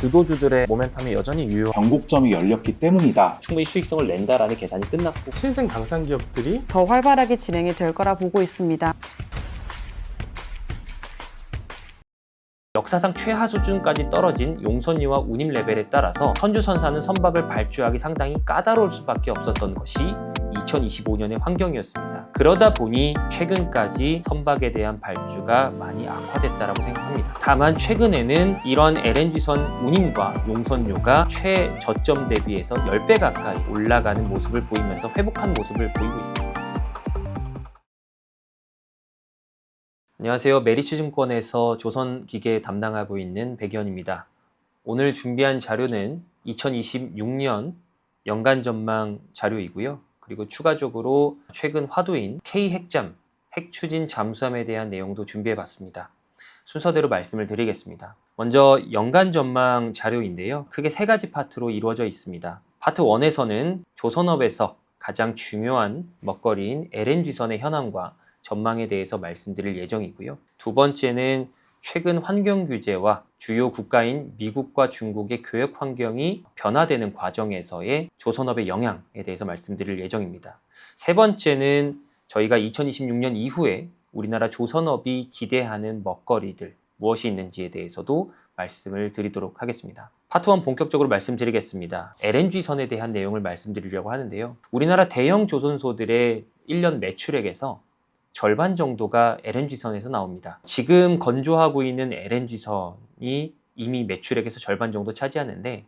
주도주들의 모멘텀이 여전히 유효. 변곡점이 열렸기 때문이다. 충분히 수익성을 낸다라는 계산이 끝났고 신생 강산 기업들이 더 활발하게 진행이 될 거라 보고 있습니다. 역사상 최하 수준까지 떨어진 용선유와 운임 레벨에 따라서 선주선사는 선박을 발주하기 상당히 까다로울 수밖에 없었던 것이 2025년의 환경이었습니다. 그러다 보니 최근까지 선박에 대한 발주가 많이 악화됐다고 생각합니다. 다만 최근에는 이런 LNG선 운임과 용선료가 최저점 대비해서 10배 가까이 올라가는 모습을 보이면서 회복한 모습을 보이고 있습니다. 안녕하세요. 메리츠증권에서 조선기계 담당하고 있는 백의원입니다. 오늘 준비한 자료는 2026년 연간 전망 자료이고요. 그리고 추가적으로 최근 화두인 K핵잠, 핵추진 잠수함에 대한 내용도 준비해봤습니다. 순서대로 말씀을 드리겠습니다. 먼저 연간 전망 자료인데요. 크게 세 가지 파트로 이루어져 있습니다. 파트 1에서는 조선업에서 가장 중요한 먹거리인 LNG선의 현황과 전망에 대해서 말씀드릴 예정이고요. 두 번째는 최근 환경 규제와 주요 국가인 미국과 중국의 교역 환경이 변화되는 과정에서의 조선업의 영향에 대해서 말씀드릴 예정입니다. 세 번째는 저희가 2026년 이후에 우리나라 조선업이 기대하는 먹거리들 무엇이 있는지에 대해서도 말씀을 드리도록 하겠습니다. 파트 1 본격적으로 말씀드리겠습니다. LNG선에 대한 내용을 말씀드리려고 하는데요. 우리나라 대형 조선소들의 1년 매출액에서 절반 정도가 LNG선에서 나옵니다. 지금 건조하고 있는 LNG선이 이미 매출액에서 절반 정도 차지하는데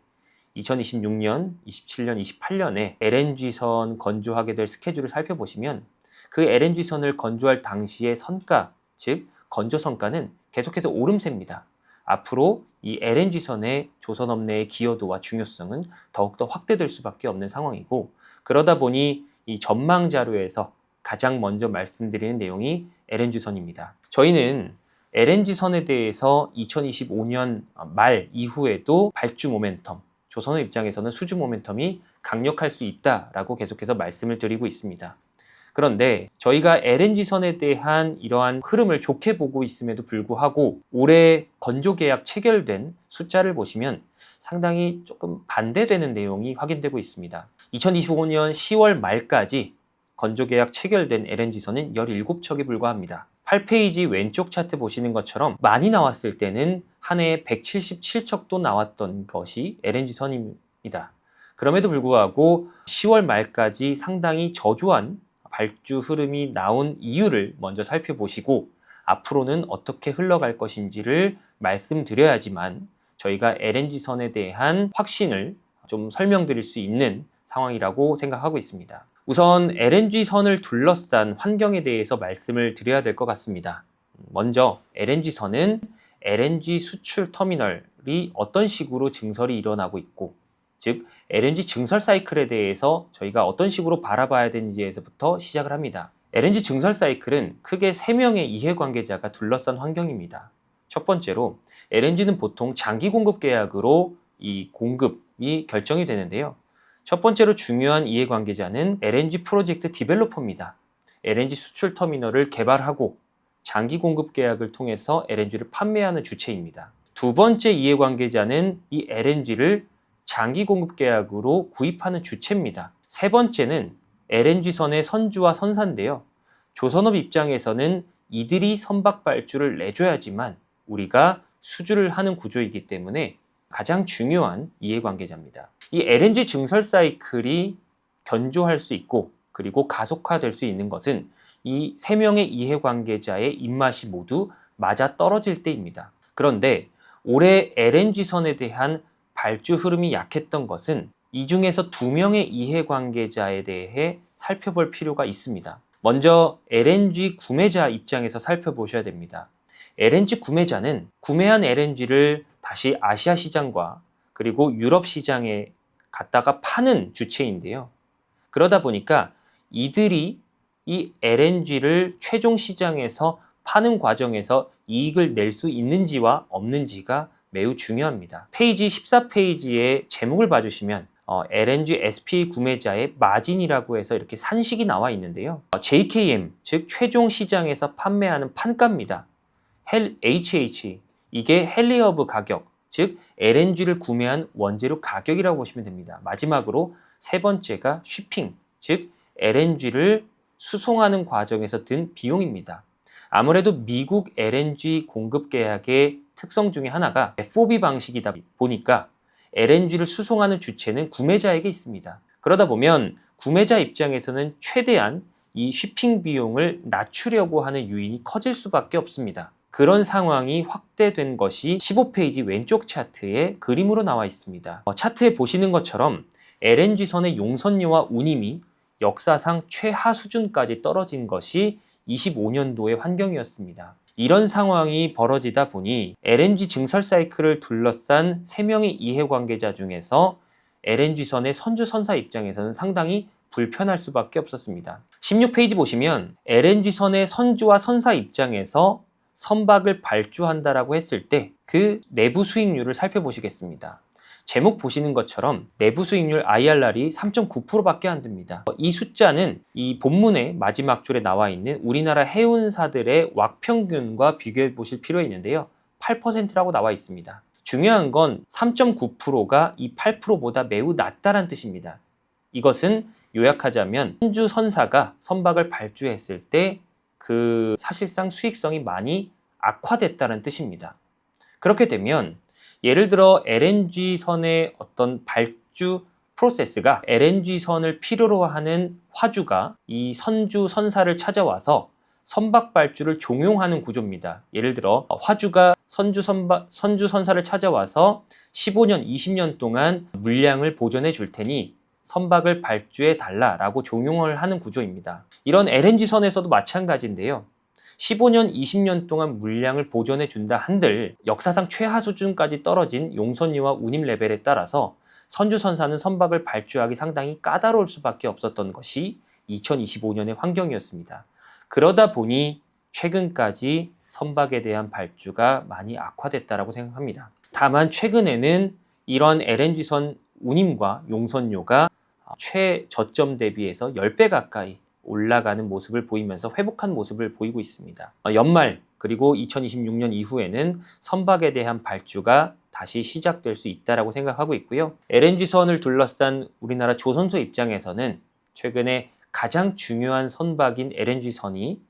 2026년, 27년, 28년에 LNG선 건조하게 될 스케줄을 살펴보시면 그 LNG선을 건조할 당시의 선가, 즉 건조 선가는 계속해서 오름세입니다. 앞으로 이 LNG선의 조선업 내의 기여도와 중요성은 더욱더 확대될 수밖에 없는 상황이고, 그러다 보니 이 전망 자료에서 가장 먼저 말씀드리는 내용이 LNG선입니다. 저희는 LNG선에 대해서 2025년 말 이후에도 발주 모멘텀, 조선업 입장에서는 수주 모멘텀이 강력할 수 있다라고 계속해서 말씀을 드리고 있습니다. 그런데 저희가 LNG선에 대한 이러한 흐름을 좋게 보고 있음에도 불구하고 올해 건조계약 체결된 숫자를 보시면 상당히 조금 반대되는 내용이 확인되고 있습니다. 2025년 10월 말까지 건조계약 체결된 LNG선은 17척에 불과합니다. 8페이지 왼쪽 차트 보시는 것처럼 많이 나왔을 때는 한 해에 177척도 나왔던 것이 LNG선입니다. 그럼에도 불구하고 10월 말까지 상당히 저조한 발주 흐름이 나온 이유를 먼저 살펴보시고 앞으로는 어떻게 흘러갈 것인지를 말씀드려야지만 저희가 LNG선에 대한 확신을 좀 설명드릴 수 있는 상황이라고 생각하고 있습니다. 우선 LNG선을 둘러싼 환경에 대해서 말씀을 드려야 될 것 같습니다. 먼저 LNG선은 LNG 수출 터미널이 어떤 식으로 증설이 일어나고 있고, 즉 LNG 증설 사이클에 대해서 저희가 어떤 식으로 바라봐야 되는지에서부터 시작을 합니다. LNG 증설 사이클은 크게 3명의 이해관계자가 둘러싼 환경입니다. 첫 번째로 LNG는 보통 장기 공급 계약으로 이 공급이 결정이 되는데요. 첫 번째로 중요한 이해관계자는 LNG 프로젝트 디벨로퍼입니다. LNG 수출 터미널을 개발하고 장기 공급 계약을 통해서 LNG를 판매하는 주체입니다. 두 번째 이해관계자는 이 LNG를 장기 공급 계약으로 구입하는 주체입니다. 세 번째는 LNG선의 선주와 선사인데요. 조선업 입장에서는 이들이 선박 발주를 내줘야지만 우리가 수주를 하는 구조이기 때문에 가장 중요한 이해관계자입니다. 이 LNG 증설 사이클이 견조할 수 있고 그리고 가속화될 수 있는 것은 이 3명의 이해관계자의 입맛이 모두 맞아떨어질 때입니다. 그런데 올해 LNG선에 대한 발주 흐름이 약했던 것은 이 중에서 2명의 이해관계자에 대해 살펴볼 필요가 있습니다. 먼저 LNG 구매자 입장에서 살펴보셔야 됩니다. LNG 구매자는 구매한 LNG를 다시 아시아 시장과 그리고 유럽 시장에 갖다가 파는 주체인데요. 그러다 보니까 이들이 이 LNG를 최종 시장에서 파는 과정에서 이익을 낼 수 있는지와 없는지가 매우 중요합니다. 페이지 14페이지의 제목을 봐주시면 LNG SPA 구매자의 마진이라고 해서 이렇게 산식이 나와 있는데요. JKM, 즉 최종 시장에서 판매하는 판가입니다. HH, 이게 헨리허브 가격, 즉 LNG를 구매한 원재료 가격이라고 보시면 됩니다. 마지막으로 세 번째가 쉬핑, 즉 LNG를 수송하는 과정에서 든 비용입니다. 아무래도 미국 LNG 공급 계약의 특성 중에 하나가 FOB 방식이다 보니까 LNG를 수송하는 주체는 구매자에게 있습니다. 그러다 보면 구매자 입장에서는 최대한 이 쉬핑 비용을 낮추려고 하는 유인이 커질 수밖에 없습니다. 그런 상황이 확대된 것이 15페이지 왼쪽 차트에 그림으로 나와 있습니다. 차트에 보시는 것처럼 LNG선의 용선료와 운임이 역사상 최하 수준까지 떨어진 것이 25년도의 환경이었습니다. 이런 상황이 벌어지다 보니 LNG 증설 사이클을 둘러싼 3명의 이해관계자 중에서 LNG선의 선주 선사 입장에서는 상당히 불편할 수밖에 없었습니다. 16페이지 보시면 LNG선의 선주와 선사 입장에서 선박을 발주한다라고 했을 때 그 내부 수익률을 살펴보시겠습니다. 제목 보시는 것처럼 내부 수익률 IRR이 3.9%밖에 안 됩니다. 이 숫자는 이 본문의 마지막 줄에 나와 있는 우리나라 해운사들의 왁평균과 비교해 보실 필요가 있는데요. 8%라고 나와 있습니다. 중요한 건 3.9%가 이 8%보다 매우 낮다란 뜻입니다. 이것은 요약하자면 선주 선사가 선박을 발주했을 때 그 사실상 수익성이 많이 악화됐다는 뜻입니다. 그렇게 되면 예를 들어 LNG선의 어떤 발주 프로세스가 LNG선을 필요로 하는 화주가 이 선주 선사를 찾아와서 선박 발주를 종용하는 구조입니다. 예를 들어 화주가 선주 선사를 찾아와서 15년, 20년 동안 물량을 보존해 줄 테니 선박을 발주해 달라라고 종용을 하는 구조입니다. 이런 LNG선에서도 마찬가지인데요. 15년, 20년 동안 물량을 보존해 준다 한들 역사상 최하 수준까지 떨어진 용선료와 운임 레벨에 따라서 선주선사는 선박을 발주하기 상당히 까다로울 수밖에 없었던 것이 2025년의 환경이었습니다. 그러다 보니 최근까지 선박에 대한 발주가 많이 악화됐다고 생각합니다. 다만 최근에는 이런 LNG선 운임과 용선료가 최저점 대비해서 10배 가까이 올라가는 모습을 보이면서 회복한 모습을 보이고 있습니다. 연말 그리고 2026년 이후에는 선박에 대한 발주가 다시 시작될 수 있다고 생각하고 있고요. LNG선을 둘러싼 우리나라 조선소 입장에서는 최근에 가장 중요한 선박인 LNG선이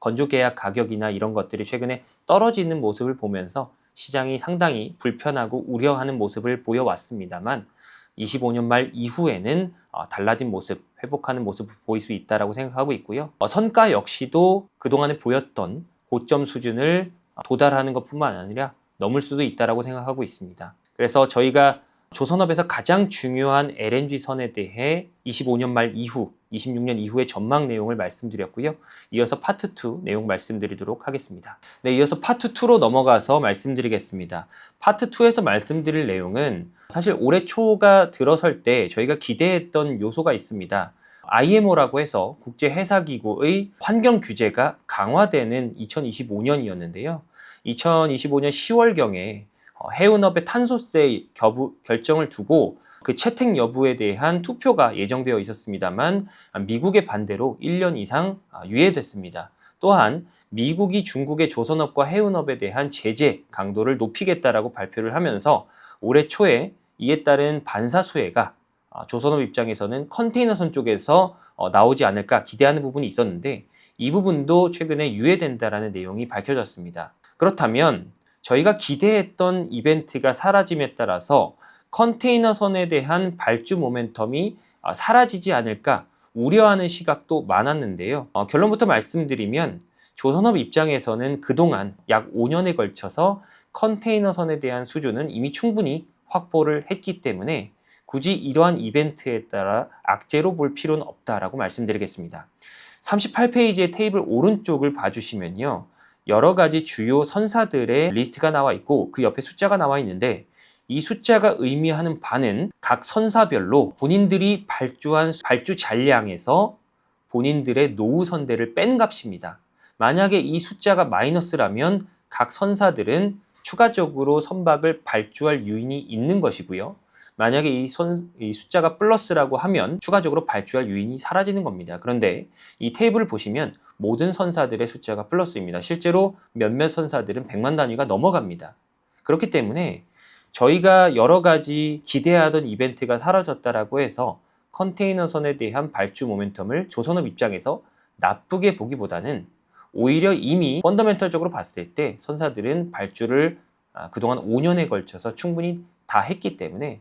건조계약 가격이나 이런 것들이 최근에 떨어지는 모습을 보면서 시장이 상당히 불편하고 우려하는 모습을 보여왔습니다만 25년 말 이후에는 달라진 모습, 회복하는 모습을 보일 수 있다고 생각하고 있고요. 선가 역시도 그동안에 보였던 고점 수준을 도달하는 것뿐만 아니라 넘을 수도 있다고 생각하고 있습니다. 그래서 저희가 조선업에서 가장 중요한 LNG선에 대해 25년 말 이후, 26년 이후의 전망 내용을 말씀드렸고요. 이어서 파트 2 내용 말씀드리도록 하겠습니다. 네, 이어서 파트 2로 넘어가서 말씀드리겠습니다. 파트 2에서 말씀드릴 내용은 사실 올해 초가 들어설 때 저희가 기대했던 요소가 있습니다. IMO라고 해서 국제해사기구의 환경 규제가 강화되는 2025년이었는데요. 2025년 10월경에 해운업의 탄소세 결정을 두고 그 채택 여부에 대한 투표가 예정되어 있었습니다만 미국의 반대로 1년 이상 유예됐습니다. 또한 미국이 중국의 조선업과 해운업에 대한 제재 강도를 높이겠다라고 발표를 하면서 올해 초에 이에 따른 반사 수혜가 조선업 입장에서는 컨테이너선 쪽에서 나오지 않을까 기대하는 부분이 있었는데 이 부분도 최근에 유예된다라는 내용이 밝혀졌습니다. 그렇다면 저희가 기대했던 이벤트가 사라짐에 따라서 컨테이너선에 대한 발주 모멘텀이 사라지지 않을까 우려하는 시각도 많았는데요. 결론부터 말씀드리면 조선업 입장에서는 그동안 약 5년에 걸쳐서 컨테이너선에 대한 수주는 이미 충분히 확보를 했기 때문에 굳이 이러한 이벤트에 따라 악재로 볼 필요는 없다라고 말씀드리겠습니다. 38페이지의 테이블 오른쪽을 봐주시면요. 여러 가지 주요 선사들의 리스트가 나와 있고 그 옆에 숫자가 나와 있는데 이 숫자가 의미하는 바는 각 선사별로 본인들이 발주한 발주 잔량에서 본인들의 노후 선대를 뺀 값입니다. 만약에 이 숫자가 마이너스라면 각 선사들은 추가적으로 선박을 발주할 유인이 있는 것이고요. 만약에 이 숫자가 플러스라고 하면 추가적으로 발주할 유인이 사라지는 겁니다. 그런데 이 테이블을 보시면 모든 선사들의 숫자가 플러스입니다. 실제로 몇몇 선사들은 100만 단위가 넘어갑니다. 그렇기 때문에 저희가 여러 가지 기대하던 이벤트가 사라졌다라고 해서 컨테이너선에 대한 발주 모멘텀을 조선업 입장에서 나쁘게 보기보다는 오히려 이미 펀더멘털적으로 봤을 때 선사들은 발주를 그동안 5년에 걸쳐서 충분히 다 했기 때문에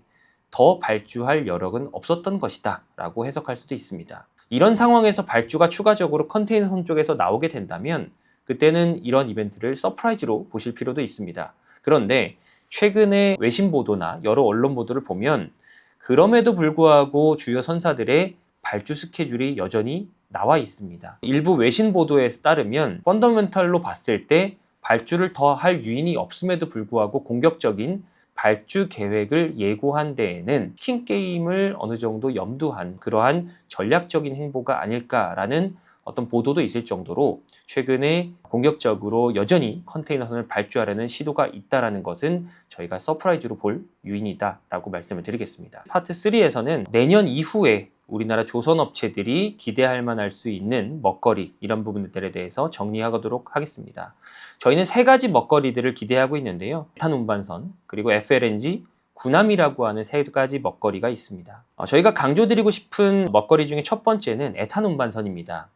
더 발주할 여력은 없었던 것이다 라고 해석할 수도 있습니다. 이런 상황에서 발주가 추가적으로 컨테이너선 쪽에서 나오게 된다면 그때는 이런 이벤트를 서프라이즈로 보실 필요도 있습니다. 그런데 최근에 외신 보도나 여러 언론 보도를 보면 그럼에도 불구하고 주요 선사들의 발주 스케줄이 여전히 나와 있습니다. 일부 외신 보도에 따르면 펀더멘털로 봤을 때 발주를 더 할 유인이 없음에도 불구하고 공격적인 발주 계획을 예고한 데에는 킹 게임을 어느 정도 염두한 그러한 전략적인 행보가 아닐까라는 어떤 보도도 있을 정도로 최근에 공격적으로 여전히 컨테이너선을 발주하려는 시도가 있다는 것은 저희가 서프라이즈로 볼 요인이다라고 말씀을 드리겠습니다. 파트 3에서는 내년 이후에 우리나라 조선업체들이 기대할 만할 수 있는 먹거리 이런 부분들에 대해서 정리하도록 하겠습니다. 저희는 3가지 먹거리들을 기대하고 있는데요. 에탄 운반선, 그리고 FLNG, 군함이라고 하는 3가지 먹거리가 있습니다. 저희가 강조드리고 싶은 먹거리 중에 첫 번째는 에탄 운반선입니다.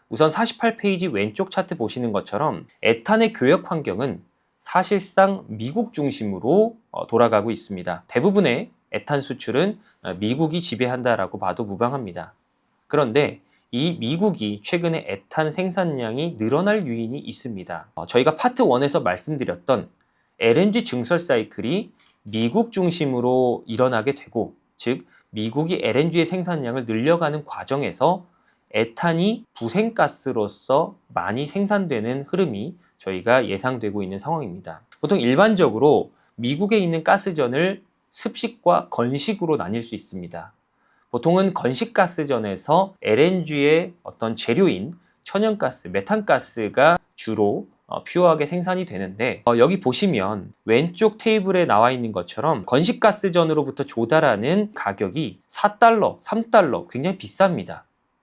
우선 48페이지 왼쪽 차트 보시는 것처럼 에탄의 교역 환경은 사실상 미국 중심으로 돌아가고 있습니다. 대부분의 에탄 수출은 미국이 지배한다라고 봐도 무방합니다. 그런데 이 미국이 최근에 에탄 생산량이 늘어날 요인이 있습니다. 저희가 파트 1에서 말씀드렸던 LNG 증설 사이클이 미국 중심으로 일어나게 되고, 즉 미국이 LNG의 생산량을 늘려가는 과정에서 에탄이 부생가스로서 많이 생산되는 흐름이 저희가 예상되고 있는 상황입니다. 보통 일반적으로 미국에 있는 가스전을 습식과 건식으로 나뉠 수 있습니다. 보통은 건식가스전에서 LNG의 어떤 재료인 천연가스, 메탄가스가 주로 퓨어하게 생산이 되는데 여기 보시면 왼쪽 테이블에 나와 있는 것처럼 건식가스전으로부터 조달하는 가격이 4달러, 3달러 굉장히 비쌉니다.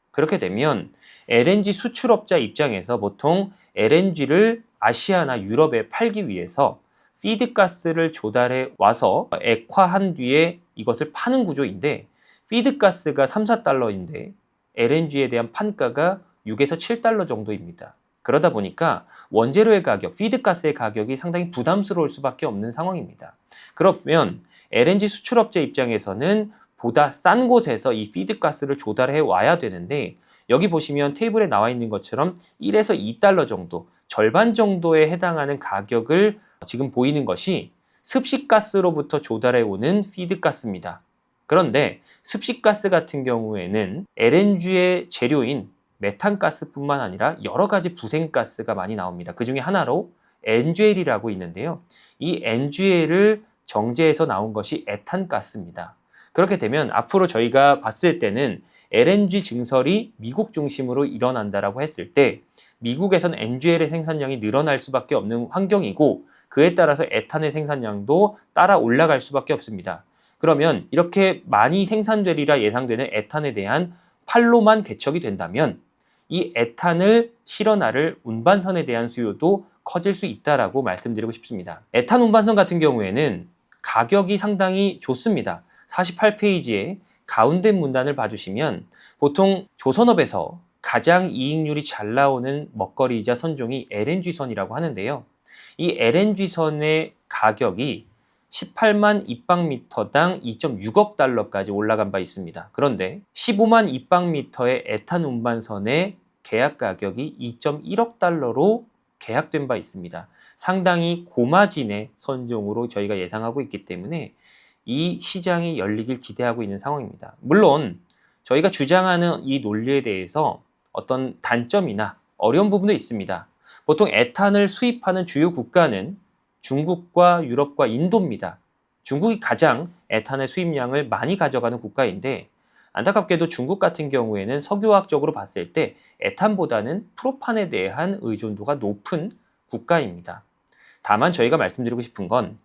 그렇게 되면 LNG 수출업자 입장에서 보통 LNG를 아시아나 유럽에 팔기 위해서 피드가스를 조달해 와서 액화한 뒤에 이것을 파는 구조인데, 피드가스가 3, 4달러인데 LNG에 대한 판가가 6에서 7달러 정도입니다. 그러다 보니까 원재료의 가격, 피드가스의 가격이 상당히 부담스러울 수밖에 없는 상황입니다. 그러면 LNG 수출업자 입장에서는 보다 싼 곳에서 이 피드가스를 조달해 와야 되는데, 여기 보시면 테이블에 나와 있는 것처럼 1에서 2달러 정도, 절반 정도에 해당하는 가격을 지금 보이는 것이 습식가스로부터 조달해 오는 피드가스입니다. 그런데 습식가스 같은 경우에는 LNG의 재료인 메탄가스뿐만 아니라 여러 가지 부생가스가 많이 나옵니다. 그 중에 하나로 NGL이라고 있는데요. 이 NGL을 정제해서 나온 것이 에탄가스입니다. 그렇게 되면 앞으로 저희가 봤을 때는 LNG 증설이 미국 중심으로 일어난다라고 했을 때 미국에선 NGL의 생산량이 늘어날 수밖에 없는 환경이고, 그에 따라서 에탄의 생산량도 따라 올라갈 수밖에 없습니다. 그러면 이렇게 많이 생산되리라 예상되는 에탄에 대한 판로만 개척이 된다면 이 에탄을 실어 나를 운반선에 대한 수요도 커질 수 있다라고 말씀드리고 싶습니다. 에탄 운반선 같은 경우에는 가격이 상당히 좋습니다. 48페이지에 가운데 문단을 봐주시면 보통 조선업에서 가장 이익률이 잘 나오는 먹거리이자 선종이 LNG선이라고 하는데요. 이 LNG선의 가격이 18만 입방미터당 2.6억 달러까지 올라간 바 있습니다. 그런데 15만 입방미터의 에탄 운반선의 계약 가격이 2.1억 달러로 계약된 바 있습니다. 상당히 고마진의 선종으로 저희가 예상하고 있기 때문에 이 시장이 열리길 기대하고 있는 상황입니다. 물론 저희가 주장하는 이 논리에 대해서 어떤 단점이나 어려운 부분도 있습니다. 보통 에탄을 수입하는 주요 국가는 중국과 유럽과 인도입니다. 중국이 가장 에탄의 수입량을 많이 가져가는 국가인데, 안타깝게도 중국 같은 경우에는 석유화학적으로 봤을 때 에탄보다는 프로판에 대한 의존도가 높은 국가입니다. 다만 저희가 말씀드리고 싶은 건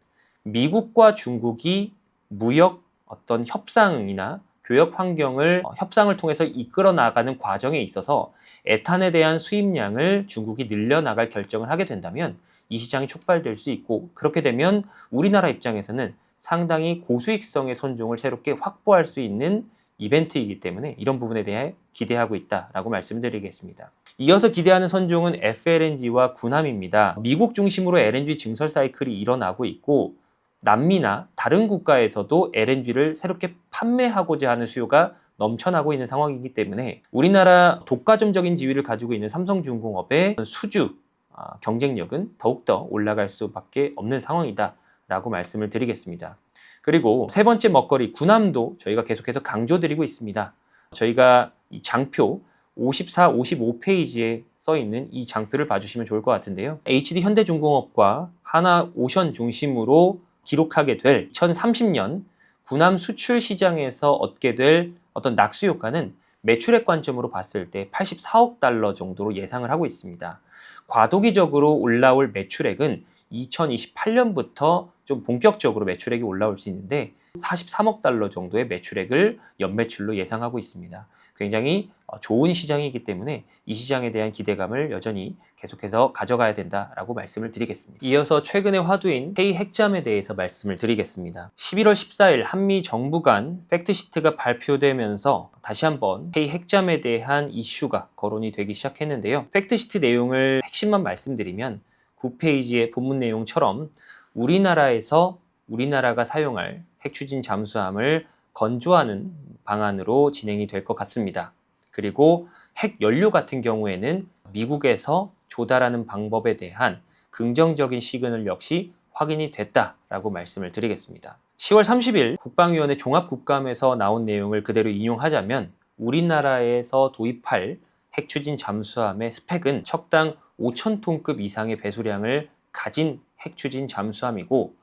미국과 중국이 무역 어떤 협상이나 교역 환경을 협상을 통해서 이끌어 나가는 과정에 있어서 에탄에 대한 수입량을 중국이 늘려나갈 결정을 하게 된다면 이 시장이 촉발될 수 있고, 그렇게 되면 우리나라 입장에서는 상당히 고수익성의 선종을 새롭게 확보할 수 있는 이벤트이기 때문에 이런 부분에 대해 기대하고 있다라고 말씀드리겠습니다. 이어서 기대하는 선종은 FLNG와 군함입니다. 미국 중심으로 LNG 증설 사이클이 일어나고 있고 남미나 다른 국가에서도 LNG를 새롭게 판매하고자 하는 수요가 넘쳐나고 있는 상황이기 때문에 우리나라 독과점적인 지위를 가지고 있는 삼성중공업의 수주 경쟁력은 더욱더 올라갈 수밖에 없는 상황이다라고 말씀을 드리겠습니다. 그리고 세 번째 먹거리 군함도 저희가 계속해서 강조드리고 있습니다. 저희가 이 장표 54, 55페이지에 써 있는 이 장표를 봐주시면 좋을 것 같은데요. HD 현대중공업과 하나오션 중심으로 기록하게 될 2030년 군함 수출 시장에서 얻게 될 어떤 낙수 효과는 매출액 관점으로 봤을 때 84억 달러 정도로 예상을 하고 있습니다. 과도기적으로 올라올 매출액은 2028년부터 좀 본격적으로 매출액이 올라올 수 있는데 43억 달러 정도의 매출액을 연매출로 예상하고 있습니다. 굉장히 좋은 시장이기 때문에 이 시장에 대한 기대감을 여전히 계속해서 가져가야 된다라고 말씀을 드리겠습니다. 이어서 최근의 화두인 K 핵잠에 대해서 말씀을 드리겠습니다. 11월 14일 한미 정부 간 팩트시트가 발표되면서 다시 한번 K 핵잠에 대한 이슈가 거론이 되기 시작했는데요. 팩트시트 내용을 핵심만 말씀드리면 9페이지의 본문 내용처럼 우리나라가 사용할 핵추진 잠수함을 건조하는 방안으로 진행이 될 것 같습니다. 그리고 핵 연료 같은 경우에는 미국에서 조달하는 방법에 대한 긍정적인 시그널 역시 확인이 됐다라고 말씀을 드리겠습니다. 10월 30일 국방위원회 종합국감에서 나온 내용을 그대로 인용하자면 우리나라에서 도입할 핵추진 잠수함의 스펙은 척당 5,000톤급 이상의 배수량을 가진 핵추진 잠수함이고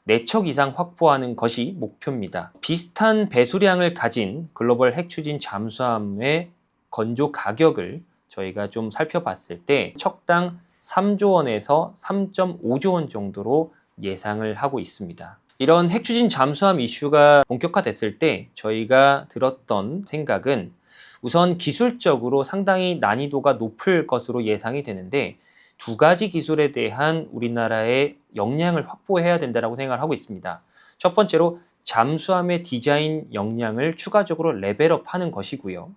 4척 이상 확보하는 것이 목표입니다. 비슷한 배수량을 가진 글로벌 핵추진 잠수함의 건조 가격을 저희가 좀 살펴봤을 때 척당 3조 원에서 3.5조 원 정도로 예상을 하고 있습니다. 이런 핵추진 잠수함 이슈가 본격화됐을 때 저희가 들었던 생각은 우선 기술적으로 상당히 난이도가 높을 것으로 예상이 되는데 두 가지 기술에 대한 우리나라의 역량을 확보해야 된다고 생각을 하고 있습니다. 첫 번째로 잠수함의 디자인 역량을 추가적으로 레벨업하는 것이고요.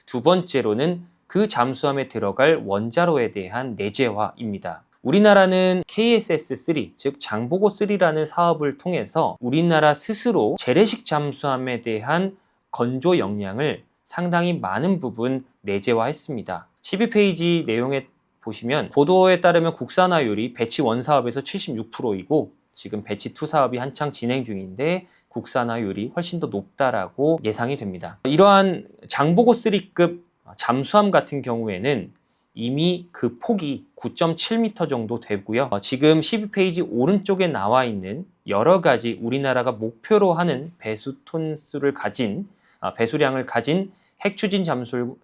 두 번째로는 그 잠수함에 들어갈 원자로에 대한 내재화입니다. 우리나라는 KSS-3, 즉 장보고3라는 사업을 통해서 우리나라 스스로 재래식 잠수함에 대한 건조 역량을 상당히 많은 부분 내재화했습니다. 12페이지 내용에 보시면 보도에 따르면 국산화율이 배치 1 사업에서 76%이고 지금 배치 2 사업이 한창 진행 중인데 국산화율이 훨씬 더 높다라고 예상이 됩니다. 이러한 장보고3급 잠수함 같은 경우에는 이미 그 폭이 9.7m 정도 되고요. 지금 12페이지 오른쪽에 나와 있는 여러 가지 우리나라가 목표로 하는 배수톤수를 가진 배수량을 가진 핵추진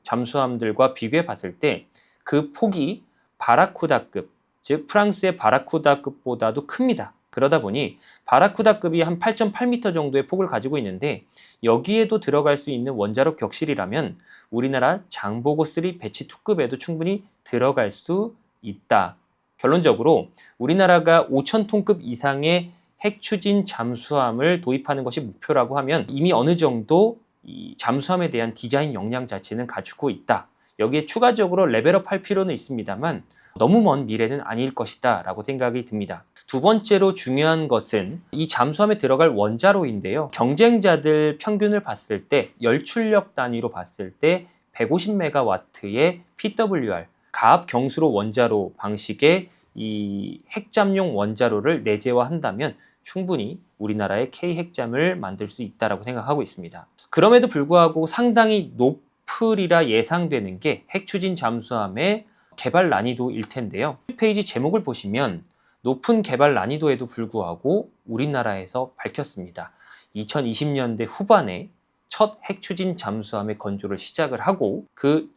잠수함들과 비교해 봤을 때 그 폭이 바라쿠다급, 즉 프랑스의 바라쿠다급보다도 큽니다. 그러다 보니 바라쿠다급이 한 8.8m 정도의 폭을 가지고 있는데 여기에도 들어갈 수 있는 원자력 격실이라면 우리나라 장보고3 배치 2급에도 충분히 들어갈 수 있다. 결론적으로 우리나라가 5,000톤급 이상의 핵추진 잠수함을 도입하는 것이 목표라고 하면 이미 어느 정도 이 잠수함에 대한 디자인 역량 자체는 갖추고 있다. 여기에 추가적으로 레벨업 할 필요는 있습니다만 너무 먼 미래는 아닐 것이다 라고 생각이 듭니다. 두 번째로 중요한 것은 이 잠수함에 들어갈 원자로인데요. 경쟁자들 평균을 봤을 때 열출력 단위로 봤을 때 150MW의 PWR 가압 경수로 원자로 방식의 이 핵잠용 원자로를 내재화한다면 충분히 우리나라의 K 핵잠을 만들 수 있다라고 생각하고 있습니다. 그럼에도 불구하고 상당히 높으리라 예상되는 게 핵추진 잠수함의 개발 난이도일 텐데요. 페이지 제목을 보시면 높은 개발 난이도에도 불구하고 우리나라에서 밝혔습니다. 2020년대 후반에 첫 핵추진 잠수함의 건조를 시작을 하고 그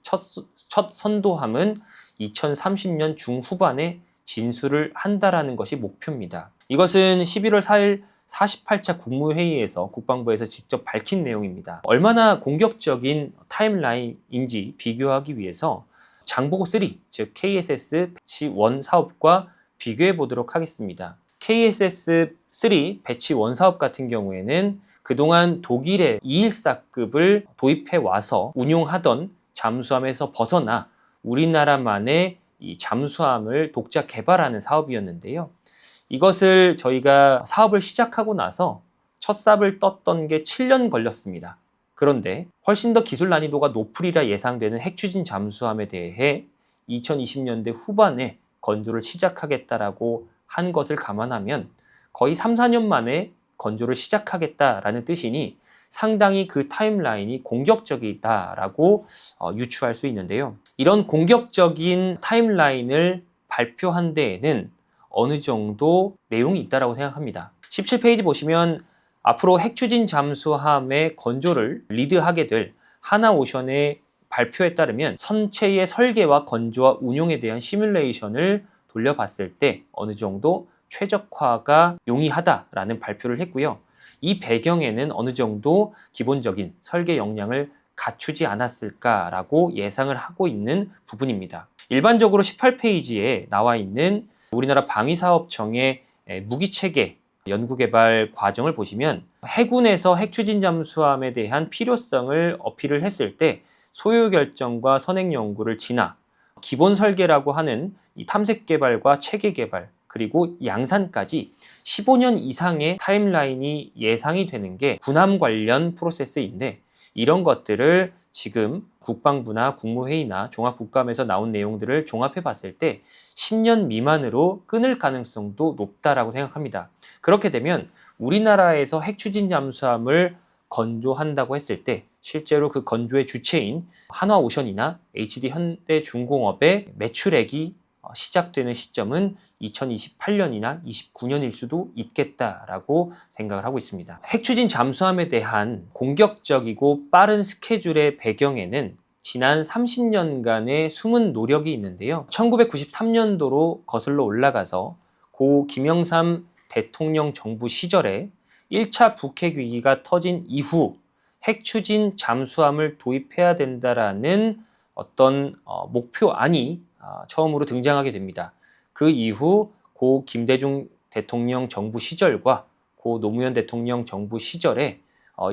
첫 선도함은 2030년 중후반에 진수를 한다라는 것이 목표입니다. 이것은 11월 4일 48차 국무회의에서 국방부에서 직접 밝힌 내용입니다. 얼마나 공격적인 타임라인인지 비교하기 위해서 장보고3, 즉 KSS 배치 1 사업과 비교해 보도록 하겠습니다. KSS 3 배치 1 사업 같은 경우에는 그동안 독일의 214급을 도입해 와서 운용하던 잠수함에서 벗어나 우리나라만의 이 잠수함을 독자 개발하는 사업이었는데요. 이것을 저희가 사업을 시작하고 나서 첫 삽을 떴던 게 7년 걸렸습니다. 그런데 훨씬 더 기술 난이도가 높으리라 예상되는 핵추진 잠수함에 대해 2020년대 후반에 건조를 시작하겠다라고 한 것을 감안하면 거의 3, 4년 만에 건조를 시작하겠다라는 뜻이니 상당히 그 타임라인이 공격적이다라고 유추할 수 있는데요. 이런 공격적인 타임라인을 발표한 데에는 어느 정도 내용이 있다고 생각합니다. 17페이지 보시면 앞으로 핵추진 잠수함의 건조를 리드하게 될 하나오션의 발표에 따르면 선체의 설계와 건조와 운용에 대한 시뮬레이션을 돌려봤을 때 어느 정도 최적화가 용이하다라는 발표를 했고요. 이 배경에는 어느 정도 기본적인 설계 역량을 갖추지 않았을까라고 예상을 하고 있는 부분입니다. 일반적으로 18페이지에 나와 있는 우리나라 방위사업청의 무기체계 연구개발 과정을 보시면 해군에서 핵추진 잠수함에 대한 필요성을 어필을 했을 때 소요 결정과 선행 연구를 지나 기본 설계라고 하는 이 탐색 개발과 체계 개발 그리고 양산까지 15년 이상의 타임라인이 예상이 되는 게 군함 관련 프로세스인데 이런 것들을 지금 국방부나 국무회의나 종합국감에서 나온 내용들을 종합해 봤을 때 10년 미만으로 끊을 가능성도 높다라고 생각합니다. 그렇게 되면 우리나라에서 핵추진 잠수함을 건조한다고 했을 때 실제로 그 건조의 주체인 한화오션이나 HD 현대중공업의 매출액이 시작되는 시점은 2028년이나 29년일 수도 있겠다라고 생각을 하고 있습니다. 핵추진 잠수함에 대한 공격적이고 빠른 스케줄의 배경에는 지난 30년간의 숨은 노력이 있는데요. 1993년도로 거슬러 올라가서 고 김영삼 대통령 정부 시절에 1차 북핵 위기가 터진 이후 핵추진 잠수함을 도입해야 된다라는 어떤 목표안이 처음으로 등장하게 됩니다. 그 이후 고 김대중 대통령 정부 시절과 고 노무현 대통령 정부 시절에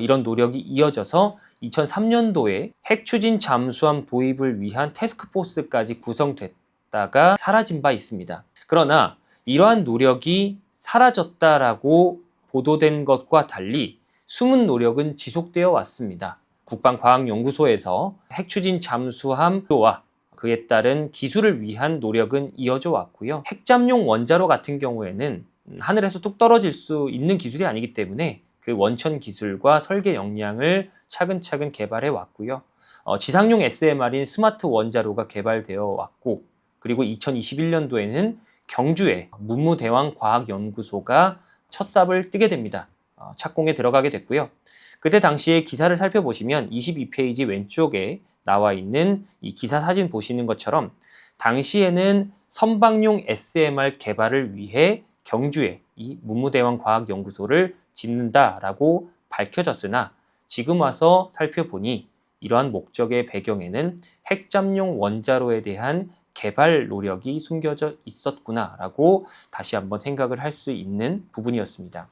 이런 노력이 이어져서 2003년도에 핵추진 잠수함 도입을 위한 태스크포스까지 구성됐다가 사라진 바 있습니다. 그러나 이러한 노력이 사라졌다라고 보도된 것과 달리 숨은 노력은 지속되어 왔습니다. 국방과학연구소에서 핵추진 잠수함과 그에 따른 기술을 위한 노력은 이어져 왔고요. 핵잠용 원자로 같은 경우에는 하늘에서 뚝 떨어질 수 있는 기술이 아니기 때문에 그 원천 기술과 설계 역량을 차근차근 개발해 왔고요. 지상용 SMR인 스마트 원자로가 개발되어 왔고 그리고 2021년도에는 경주에 문무대왕과학연구소가 첫 삽을 뜨게 됩니다. 착공에 들어가게 됐고요. 그때 당시에 기사를 살펴보시면 22페이지 왼쪽에 나와 있는 이 기사 사진 보시는 것처럼 당시에는 선박용 SMR 개발을 위해 경주에 이 문무대왕과학연구소를 짓는다라고 밝혀졌으나 지금 와서 살펴보니 이러한 목적의 배경에는 핵잠용 원자로에 대한 개발 노력이 숨겨져 있었구나라고 다시 한번 생각을 할 수 있는 부분이었습니다.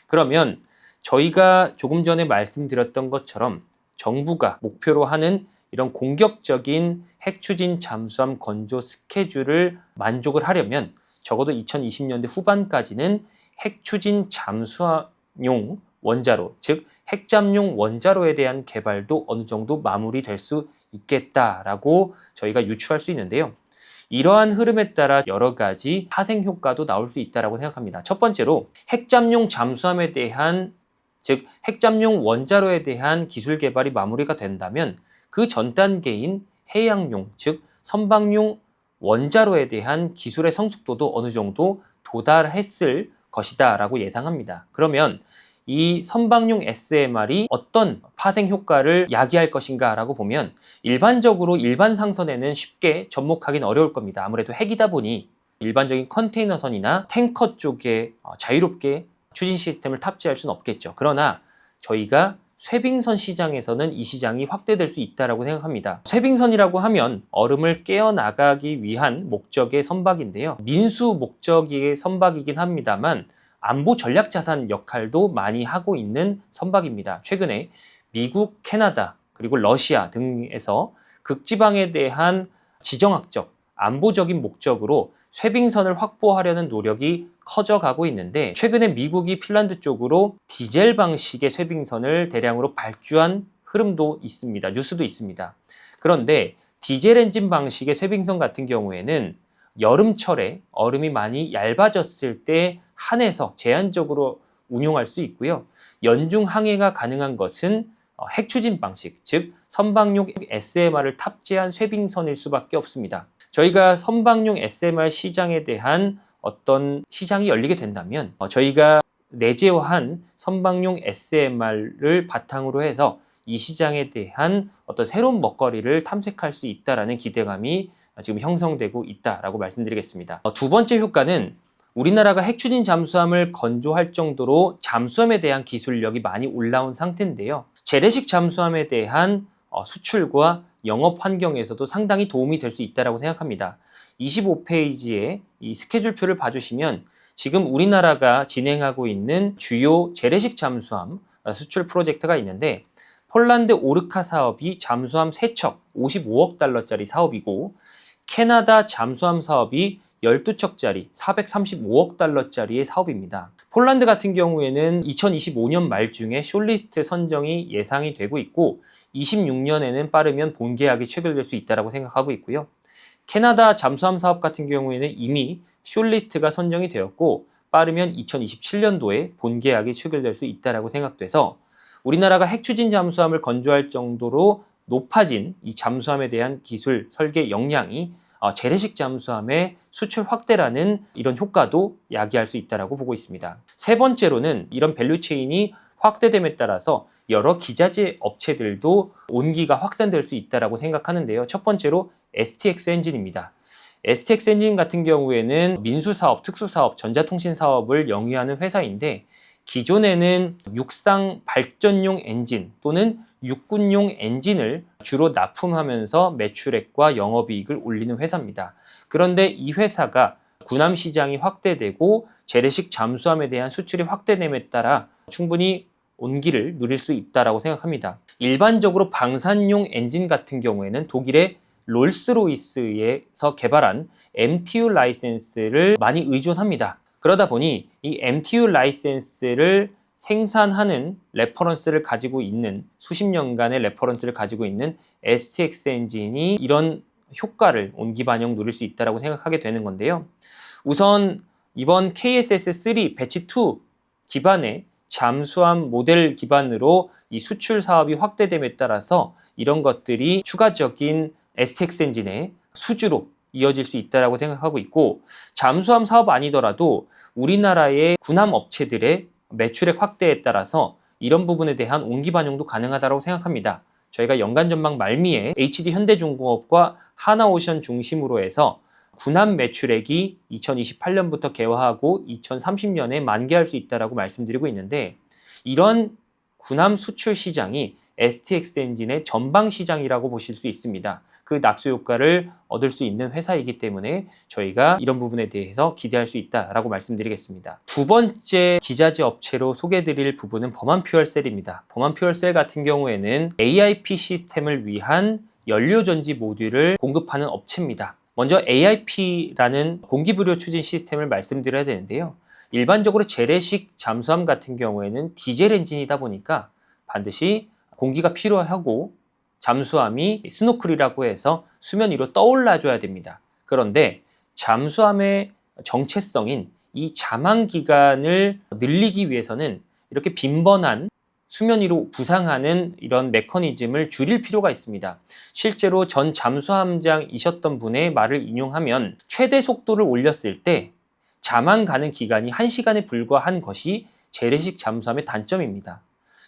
그러면 저희가 조금 전에 말씀드렸던 것처럼 정부가 목표로 하는 이런 공격적인 핵추진 잠수함 건조 스케줄을 만족을 하려면 적어도 2020년대 후반까지는 핵추진 잠수함용 원자로, 즉 핵잠용 원자로에 대한 개발도 어느 정도 마무리될 수 있겠다라고 저희가 유추할 수 있는데요. 이러한 흐름에 따라 여러 가지 파생 효과도 나올 수 있다고 생각합니다. 첫 번째로 핵잠용 잠수함에 대한 즉 핵잠용 원자로에 대한 기술 개발이 마무리가 된다면 그 전 단계인 해양용 즉 선박용 원자로에 대한 기술의 성숙도도 어느 정도 도달했을 것이다 라고 예상합니다. 그러면 이 선박용 SMR이 어떤 파생 효과를 야기할 것인가 라고 보면 일반적으로 일반 상선에는 쉽게 접목하기는 어려울 겁니다. 아무래도 핵이다 보니 일반적인 컨테이너선이나 탱커 쪽에 자유롭게 추진 시스템을 탑재할 수는 없겠죠. 그러나 저희가 쇄빙선 시장에서는 이 시장이 확대될 수 있다고 생각합니다. 쇄빙선이라고 하면 얼음을 깨어나가기 위한 목적의 선박인데요. 민수 목적의 선박이긴 합니다만 안보 전략 자산 역할도 많이 하고 있는 선박입니다. 최근에 미국, 캐나다, 그리고 러시아 등에서 극지방에 대한 지정학적, 안보적인 목적으로 쇄빙선을 확보하려는 노력이 커져가고 있는데, 최근에 미국이 핀란드 쪽으로 디젤 방식의 쇄빙선을 대량으로 발주한 흐름도 있습니다. 뉴스도 있습니다. 그런데 디젤 엔진 방식의 쇄빙선 같은 경우에는 여름철에 얼음이 많이 얇아졌을 때 한해서 제한적으로 운용할 수 있고요. 연중 항해가 가능한 것은 핵추진 방식, 즉 선박용 SMR을 탑재한 쇄빙선일 수밖에 없습니다. 저희가 선박용 SMR 시장에 대한 어떤 시장이 열리게 된다면 저희가 내재화한 선박용 SMR을 바탕으로 해서 이 시장에 대한 어떤 새로운 먹거리를 탐색할 수 있다는 기대감이 지금 형성되고 있다라고 말씀드리겠습니다. 두 번째 효과는 우리나라가 핵추진 잠수함을 건조할 정도로 잠수함에 대한 기술력이 많이 올라온 상태인데요. 재래식 잠수함에 대한 수출과 영업 환경에서도 상당히 도움이 될 수 있다고 생각합니다. 25페이지에 이 스케줄표를 봐주시면 지금 우리나라가 진행하고 있는 주요 재래식 잠수함 수출 프로젝트가 있는데, 폴란드 오르카 사업이 잠수함 3척 55억 달러짜리 사업이고, 캐나다 잠수함 사업이 12척짜리 435억 달러짜리의 사업입니다. 폴란드 같은 경우에는 2025년 말중에 숏리스트 선정이 예상이 되고 있고 26년에는 빠르면 본계약이 체결될 수 있다고 생각하고 있고요. 캐나다 잠수함 사업 같은 경우에는 이미 숏리스트가 선정이 되었고 빠르면 2027년도에 본계약이 체결될 수 있다고 생각돼서 우리나라가 핵추진 잠수함을 건조할 정도로 높아진 이 잠수함에 대한 기술 설계 역량이 재래식 잠수함의 수출 확대라는 이런 효과도 야기할 수 있다고 보고 있습니다. 세 번째로는 이런 밸류체인이 확대됨에 따라서 여러 기자재 업체들도 온기가 확산될 수 있다고 생각하는데요. 첫 번째로 STX 엔진입니다. STX 엔진 같은 경우에는 민수사업, 특수사업, 전자통신사업을 영위하는 회사인데, 기존에는 육상 발전용 엔진 또는 육군용 엔진을 주로 납품하면서 매출액과 영업이익을 올리는 회사입니다. 그런데 이 회사가 군함 시장이 확대되고 재래식 잠수함에 대한 수출이 확대됨에 따라 충분히 온기를 누릴 수 있다고 생각합니다. 일반적으로 방산용 엔진 같은 경우에는 독일의 롤스로이스에서 개발한 MTU 라이센스를 많이 의존합니다. 그러다 보니 이 MTU 라이센스를 생산하는 레퍼런스를 가지고 있는, 수십 년간의 레퍼런스를 가지고 있는 STX 엔진이 이런 효과를 온기 반영 누릴 수 있다고 생각하게 되는 건데요. 우선 이번 KSS-3 배치 2 기반의 잠수함 모델 기반으로 이 수출 사업이 확대됨에 따라서 이런 것들이 추가적인 STX 엔진의 수주로 이어질 수 있다고 생각하고 있고, 잠수함 사업 아니더라도 우리나라의 군함 업체들의 매출액 확대에 따라서 이런 부분에 대한 온기 반영도 가능하다고 생각합니다. 저희가 연간 전망 말미에 HD 현대중공업과 하나오션 중심으로 해서 군함 매출액이 2028년부터 개화하고 2030년에 만개할 수 있다고 말씀드리고 있는데, 이런 군함 수출 시장이 STX 엔진의 전방 시장이라고 보실 수 있습니다. 그 낙수 효과를 얻을 수 있는 회사이기 때문에 저희가 이런 부분에 대해서 기대할 수 있다라고 말씀드리겠습니다. 두 번째 기자재 업체로 소개해드릴 부분은 범한 퓨얼셀입니다. 범한 퓨얼셀 같은 경우에는 AIP 시스템을 위한 연료전지 모듈을 공급하는 업체입니다. 먼저 AIP라는 공기부료 추진 시스템을 말씀드려야 되는데요. 일반적으로 재래식 잠수함 같은 경우에는 디젤 엔진이다 보니까 반드시 공기가 필요하고 잠수함이 스노클이라고 해서 수면 위로 떠올라줘야 됩니다. 그런데 잠수함의 정체성인 이 잠항 기간을 늘리기 위해서는 이렇게 빈번한 수면 위로 부상하는 이런 메커니즘을 줄일 필요가 있습니다. 실제로 전 잠수함장이셨던 분의 말을 인용하면 최대 속도를 올렸을 때 잠항 가는 기간이 1시간에 불과한 것이 재래식 잠수함의 단점입니다.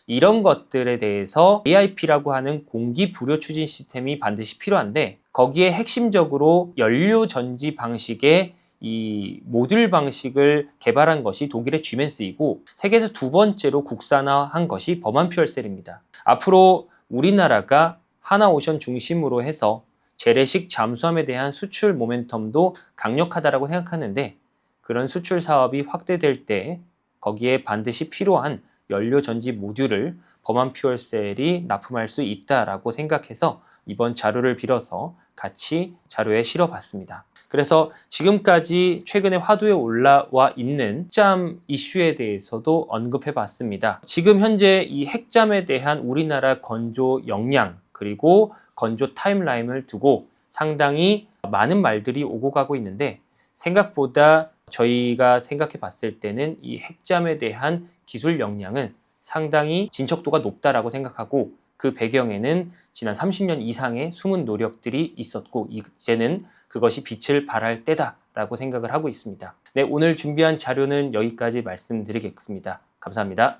이런 것들에 대해서 AIP라고 하는 공기 부료 추진 시스템이 반드시 필요한데, 거기에 핵심적으로 연료 전지 방식의 이 모듈 방식을 개발한 것이 독일의 지멘스이고, 세계에서 두 번째로 국산화한 것이 범한 퓨얼셀입니다. 앞으로 우리나라가 하나오션 중심으로 해서 재래식 잠수함에 대한 수출 모멘텀도 강력하다고 생각하는데, 그런 수출 사업이 확대될 때 거기에 반드시 필요한 연료 전지 모듈을 범한 퓨얼셀이 납품할 수 있다라고 생각해서 이번 자료를 빌어서 같이 자료에 실어봤습니다. 그래서 지금까지 최근에 화두에 올라와 있는 핵잠 이슈에 대해서도 언급해 봤습니다. 지금 현재 이 핵잠에 대한 우리나라 건조 역량 그리고 건조 타임라인을 두고 상당히 많은 말들이 오고 가고 있는데 생각보다 저희가 생각해 봤을 때는 이 핵잠에 대한 기술 역량은 상당히 진척도가 높다라고 생각하고 그 배경에는 지난 30년 이상의 숨은 노력들이 있었고 이제는 그것이 빛을 발할 때다라고 생각을 하고 있습니다. 네, 오늘 준비한 자료는 여기까지 말씀드리겠습니다. 감사합니다.